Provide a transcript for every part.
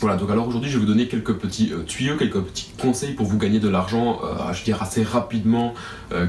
Voilà, donc alors aujourd'hui je vais vous donner quelques petits tuyaux, quelques petits conseils pour vous gagner de l'argent, je veux dire assez rapidement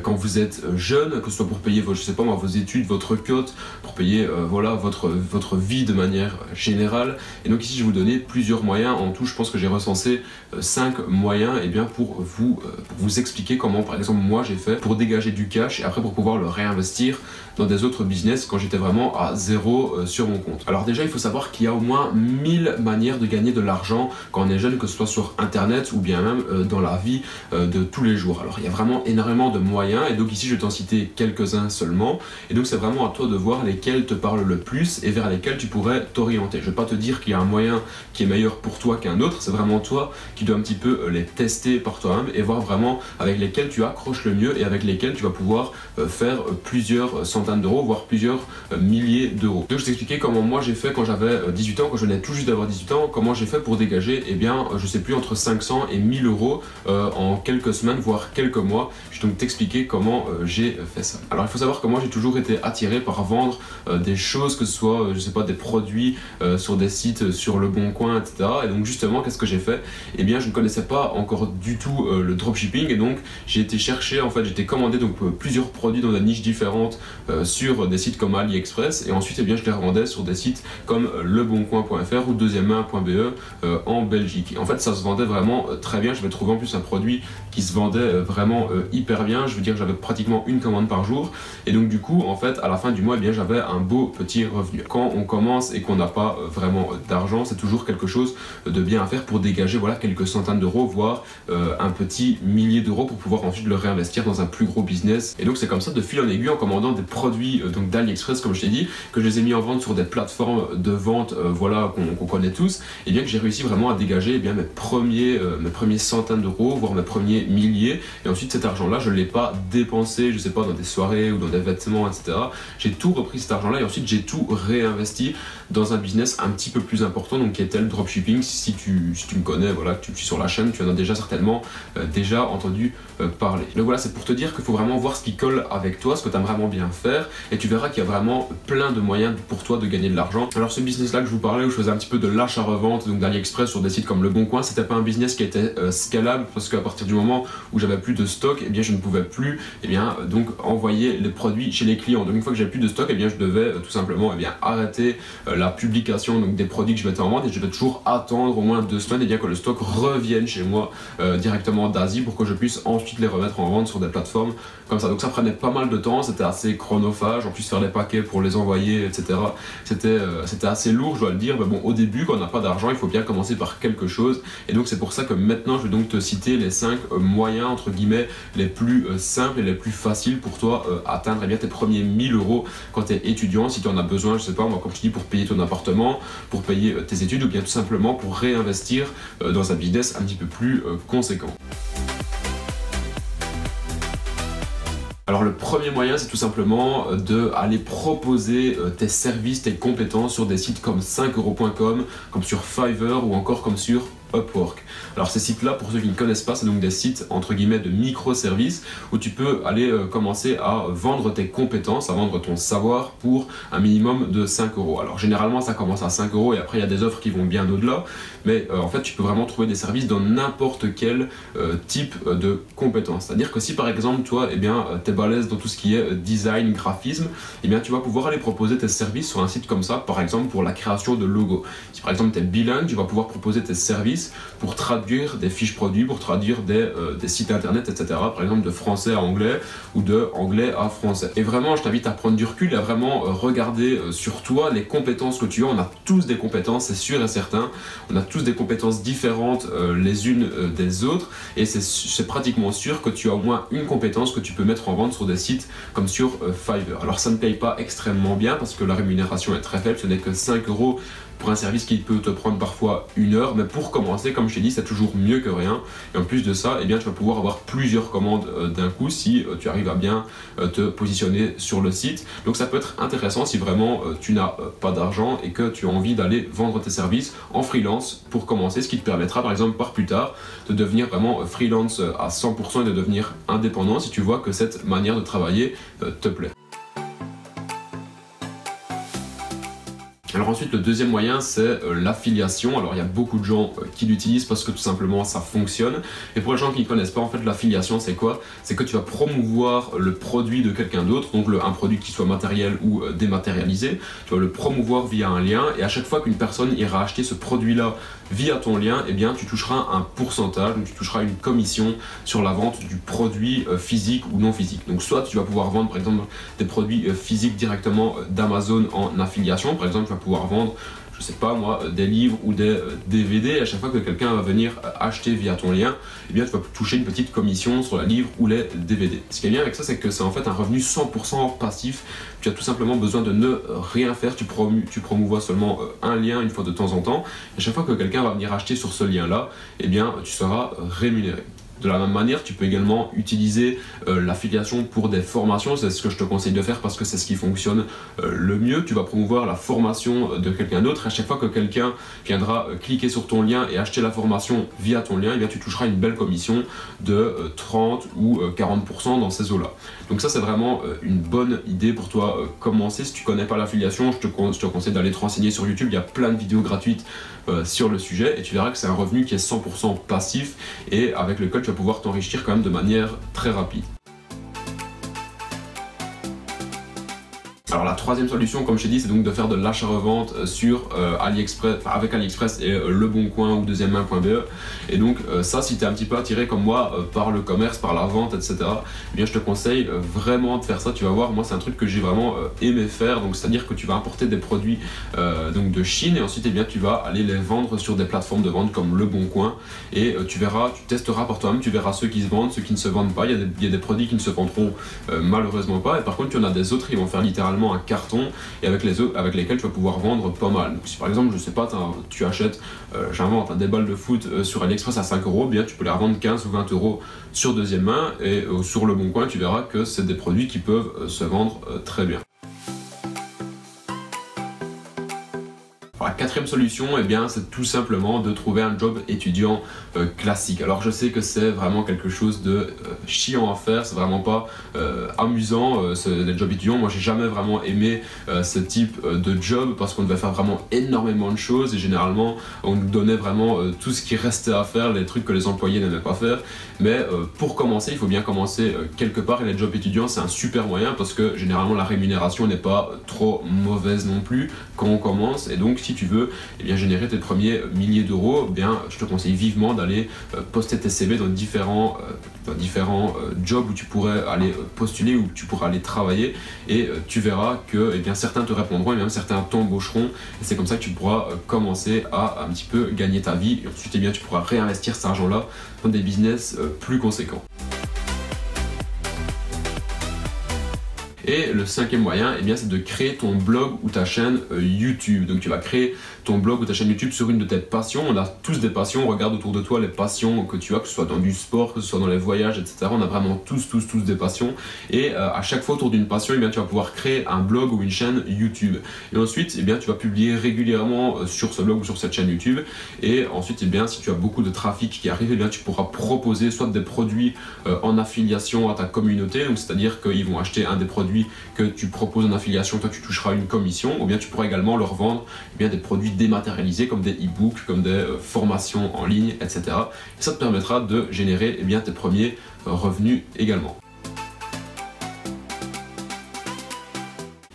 quand vous êtes jeune, que ce soit pour payer vos, je sais pas moi, vos études, votre cote, pour payer voilà, votre vie de manière générale. Et donc ici je vais vous donner plusieurs moyens, en tout je pense que j'ai recensé 5 moyens et bien pour vous expliquer comment par exemple moi j'ai fait pour dégager du cash et après pour pouvoir le réinvestir dans des autres business quand j'étais vraiment à zéro sur mon compte. Alors déjà il faut savoir qu'il y a au moins 1000 manières de gagner de l'argent quand on est jeune, que ce soit sur internet ou bien même dans la vie de tous les jours. Alors il y a vraiment énormément de moyens et donc ici je vais t'en citer quelques-uns seulement et donc c'est vraiment à toi de voir lesquels te parlent le plus et vers lesquels tu pourrais t'orienter. Je vais pas te dire qu'il y a un moyen qui est meilleur pour toi qu'un autre, c'est vraiment toi qui dois un petit peu les tester par toi-même et voir vraiment avec lesquels tu accroches le mieux et avec lesquels tu vas pouvoir faire plusieurs centaines d'euros, voire plusieurs milliers d'euros. Donc je t'expliquais comment moi j'ai fait quand j'avais 18 ans, quand je venais tout juste d'avoir 18 ans, comment j'ai fait pour dégager, eh bien je sais plus, entre 500 et 1000 euros en quelques semaines, voire quelques mois. Je vais donc t'expliquer comment j'ai fait ça. Alors il faut savoir que moi j'ai toujours été attiré par vendre des choses, que ce soit, je sais pas, des produits sur des sites, sur Le Bon Coin, etc. Et donc justement, qu'est-ce que j'ai fait? Eh bien je ne connaissais pas encore du tout le dropshipping et donc j'ai été chercher, en fait j'étais commandé donc plusieurs produits dans des niches différentes sur des sites comme AliExpress et ensuite eh bien, je les revendais sur des sites comme leboncoin.fr ou deuxièmemain.be en Belgique. Et en fait ça se vendait vraiment très bien, j'avais trouvé en plus un produit qui se vendait vraiment hyper bien, je veux dire j'avais pratiquement une commande par jour et donc du coup en fait à la fin du mois eh bien j'avais un beau petit revenu. Quand on commence et qu'on n'a pas vraiment d'argent, c'est toujours quelque chose de bien à faire pour dégager voilà, quelques centaines d'euros, voire un petit millier d'euros pour pouvoir ensuite le réinvestir dans un plus gros business. Et donc c'est comme ça de fil en aiguille en commandant des produits donc d'AliExpress comme je t'ai dit, que je les ai mis en vente sur des plateformes de vente voilà, qu'on connaît tous, et bien que j'ai réussi vraiment à dégager bien, mes premiers centaines d'euros, voire mes premiers milliers. Et ensuite cet argent là je ne l'ai pas dépensé, je sais pas, dans des soirées ou dans des vêtements, etc. J'ai tout repris cet argent là et ensuite j'ai tout réinvesti dans un business un petit peu plus important, donc qui était le dropshipping. Si tu me connais, voilà, que tu me suis sur la chaîne, tu en as déjà certainement déjà entendu parler. Donc voilà, c'est pour te dire qu'il faut vraiment voir ce qui colle avec toi, ce que tu aimes vraiment bien faire, et tu verras qu'il y a vraiment plein de moyens pour toi de gagner de l'argent. Alors ce business là que je vous parlais, où je faisais un petit peu de l'achat-revente donc d'AliExpress sur des sites comme Le Bon Coin, c'était pas un business qui était scalable, parce qu'à partir du moment où j'avais plus de stock, et eh bien je ne pouvais plus donc envoyer les produits chez les clients. Donc une fois que j'avais plus de stock, et bien je devais tout simplement arrêter la publication donc des produits que je mettais en vente, et je devais toujours attendre au moins 2 semaines et bien que le stock revienne chez moi directement d'Asie pour que je puisse ensuite les remettre en vente sur des plateformes comme ça. Donc ça prenait pas mal de temps, c'était assez chronophage, en plus faire les paquets pour les envoyer, etc. C'était assez lourd, je dois le dire, mais bon, au début quand on n'a pas d'argent il faut bien commencer par quelque chose, et donc c'est pour ça que maintenant je vais donc te citer les 5 moyens entre guillemets les plus simples et les plus faciles pour toi atteindre eh bien, tes premiers 1000 euros quand tu es étudiant, si tu en as besoin, je sais pas moi, comme je dis, pour payer ton appartement, pour payer tes études, ou bien tout simplement pour réinvestir dans un business un petit peu plus conséquent. Alors le premier moyen, c'est tout simplement d'aller proposer tes services, tes compétences sur des sites comme 5euros.com, comme sur Fiverr ou encore comme sur Upwork. Alors ces sites-là, pour ceux qui ne connaissent pas, c'est donc des sites entre guillemets de microservices où tu peux aller commencer à vendre tes compétences, à vendre ton savoir pour un minimum de 5 euros. Alors généralement ça commence à 5 euros et après il y a des offres qui vont bien au-delà, mais en fait tu peux vraiment trouver des services dans n'importe quel type de compétences. C'est-à-dire que si par exemple toi t'es balèze dans tout ce qui est design, graphisme, et bien tu vas pouvoir aller proposer tes services sur un site comme ça, par exemple pour la création de logos. Si par exemple tu es bilingue, tu vas pouvoir proposer tes services pour traduire des fiches produits, pour traduire des sites internet, etc. Par exemple de français à anglais ou de anglais à français. Et vraiment, je t'invite à prendre du recul et à vraiment regarder sur toi les compétences que tu as. On a tous des compétences, c'est sûr et certain. On a tous des compétences différentes les unes des autres, et c'est pratiquement sûr que tu as au moins une compétence que tu peux mettre en vente sur des sites comme sur Fiverr. Alors ça ne paye pas extrêmement bien parce que la rémunération est très faible, ce n'est que 5 euros pour un service qui peut te prendre parfois 1 heure, mais pour commencer, comme je t'ai dit, c'est toujours mieux que rien. Et en plus de ça, eh bien, tu vas pouvoir avoir plusieurs commandes d'un coup si tu arrives à bien te positionner sur le site. Donc ça peut être intéressant si vraiment tu n'as pas d'argent et que tu as envie d'aller vendre tes services en freelance pour commencer, ce qui te permettra par exemple par plus tard de devenir vraiment freelance à 100% et de devenir indépendant si tu vois que cette manière de travailler te plaît. Alors ensuite, le deuxième moyen, c'est l'affiliation. Alors il y a beaucoup de gens qui l'utilisent parce que tout simplement ça fonctionne. Et pour les gens qui ne connaissent pas, en fait, l'affiliation, c'est quoi? C'est que tu vas promouvoir le produit de quelqu'un d'autre, donc un produit qui soit matériel ou dématérialisé. Tu vas le promouvoir via un lien, et à chaque fois qu'une personne ira acheter ce produit-là via ton lien, eh bien tu toucheras un pourcentage, donc tu toucheras une commission sur la vente du produit physique ou non physique. Donc soit tu vas pouvoir vendre par exemple des produits physiques directement d'Amazon en affiliation, par exemple tu vas pouvoir vendre, je sais pas moi, des livres ou des DVD, et à chaque fois que quelqu'un va venir acheter via ton lien, eh bien tu vas toucher une petite commission sur la livre ou les DVD. Ce qui est bien avec ça, c'est que c'est en fait un revenu 100% passif. Tu as tout simplement besoin de ne rien faire, tu promouvois seulement un lien une fois de temps en temps, et à chaque fois que quelqu'un va venir acheter sur ce lien-là, eh bien tu seras rémunéré. De la même manière, tu peux également utiliser l'affiliation pour des formations. C'est ce que je te conseille de faire parce que c'est ce qui fonctionne le mieux. Tu vas promouvoir la formation de quelqu'un d'autre. À chaque fois que quelqu'un viendra cliquer sur ton lien et acheter la formation via ton lien, eh bien, tu toucheras une belle commission de 30 ou 40% dans ces eaux-là. Donc ça, c'est vraiment une bonne idée pour toi commencer. Si tu ne connais pas l'affiliation, je te conseille d'aller te renseigner sur YouTube. Il y a plein de vidéos gratuites sur le sujet, et tu verras que c'est un revenu qui est 100% passif et avec lequel tu vas pouvoir t'enrichir quand même de manière très rapide. Alors la troisième solution, comme je t'ai dit, c'est donc de faire de l'achat-revente sur AliExpress, avec AliExpress et Leboncoin ou deuxièmemain.be. Et donc ça, si tu es un petit peu attiré comme moi par le commerce, par la vente, etc., eh bien je te conseille vraiment de faire ça. Tu vas voir, moi c'est un truc que j'ai vraiment aimé faire. Donc c'est-à-dire que tu vas importer des produits donc de Chine, et ensuite eh bien tu vas aller les vendre sur des plateformes de vente comme Leboncoin, et tu verras, tu testeras par toi-même, tu verras ceux qui se vendent, ceux qui ne se vendent pas. Il y a des produits qui ne se vendront malheureusement pas, et par contre il y en a des autres, ils vont faire littéralement un carton, et avec lesquels tu vas pouvoir vendre pas mal. Donc si par exemple, je sais pas, tu achètes, j'invente, des balles de foot sur AliExpress à 5 €, bien tu peux les revendre 15 ou 20 € sur deuxième main, et sur Leboncoin tu verras que c'est des produits qui peuvent se vendre très bien. La quatrième solution, eh bien, c'est tout simplement de trouver un job étudiant classique. Alors je sais que c'est vraiment quelque chose de chiant à faire, c'est vraiment pas amusant, les jobs étudiants. Moi j'ai jamais vraiment aimé ce type de job parce qu'on devait faire vraiment énormément de choses, et généralement on nous donnait vraiment tout ce qui restait à faire, les trucs que les employés n'aimaient pas faire. Mais pour commencer, il faut bien commencer quelque part, et les jobs étudiants c'est un super moyen parce que généralement la rémunération n'est pas trop mauvaise non plus quand on commence. Et donc si tu veux bien générer tes premiers milliers d'euros, bien je te conseille vivement d'aller poster tes CV dans différents jobs où tu pourrais aller postuler, où tu pourras aller travailler, et tu verras que bien certains te répondront et même certains t'embaucheront, et c'est comme ça que tu pourras commencer à un petit peu gagner ta vie, et ensuite bien tu pourras réinvestir cet argent là dans des business plus conséquents. Et le cinquième moyen, eh bien, c'est de créer ton blog ou ta chaîne YouTube. Donc tu vas créer ton blog ou ta chaîne YouTube sur une de tes passions. On a tous des passions, regarde autour de toi les passions que tu as, que ce soit dans du sport, que ce soit dans les voyages, etc. On a vraiment tous des passions, et à chaque fois autour d'une passion, eh bien, tu vas pouvoir créer un blog ou une chaîne YouTube. Et ensuite, eh bien, tu vas publier régulièrement sur ce blog ou sur cette chaîne YouTube, et ensuite, eh bien, si tu as beaucoup de trafic qui arrive, eh bien, tu pourras proposer soit des produits en affiliation à ta communauté, donc c'est-à-dire qu'ils vont acheter un des produits que tu proposes en affiliation, toi tu toucheras une commission, ou bien tu pourras également leur vendre bien des produits dématérialisés comme des e-books, comme des formations en ligne, etc. Et ça te permettra de générer bien tes premiers revenus également.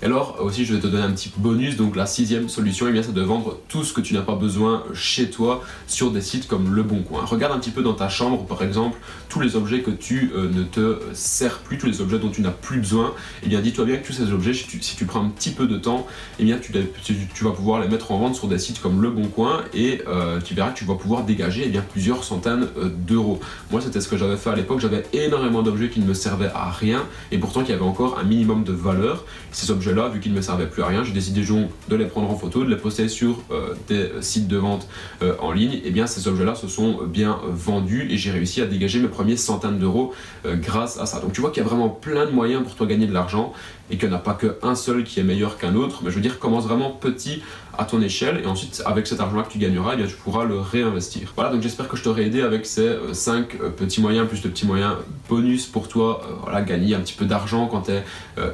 Et alors aussi, je vais te donner un petit bonus. Donc la sixième solution, eh bien, c'est de vendre tout ce que tu n'as pas besoin chez toi sur des sites comme Leboncoin. Regarde un petit peu dans ta chambre par exemple tous les objets que tu ne te sers plus, tous les objets dont tu n'as plus besoin. Et bien dis-toi bien que tous ces objets, si tu prends un petit peu de temps, et bien tu vas pouvoir les mettre en vente sur des sites comme Leboncoin, et tu verras que tu vas pouvoir dégager bien plusieurs centaines d'euros. Moi c'était ce que j'avais fait à l'époque. J'avais énormément d'objets qui ne me servaient à rien, et pourtant qui avaient encore un minimum de valeur. Ces objets là, vu qu'ils ne me servaient plus à rien, j'ai décidé de les prendre en photo, de les poster sur des sites de vente en ligne. Et bien ces objets là se sont bien vendus, et j'ai réussi à dégager mes premiers centaines d'euros grâce à ça. Donc tu vois qu'il y a vraiment plein de moyens pour toi gagner de l'argent, et qu'il n'y en a pas qu'un seul qui est meilleur qu'un autre, mais je veux dire, commence vraiment petit à ton échelle et ensuite avec cet argent-là que tu gagneras, eh bien, tu pourras le réinvestir. Voilà, donc j'espère que je t'aurai aidé avec ces 5 petits moyens, plus de petits moyens bonus pour toi, voilà, gagner un petit peu d'argent quand tu es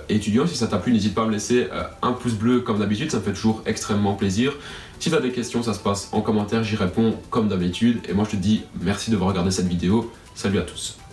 étudiant. Si ça t'a plu, n'hésite pas à me laisser un pouce bleu comme d'habitude, ça me fait toujours extrêmement plaisir. Si tu as des questions, ça se passe en commentaire, j'y réponds comme d'habitude. Et moi je te dis merci d'avoir regardé cette vidéo. Salut à tous.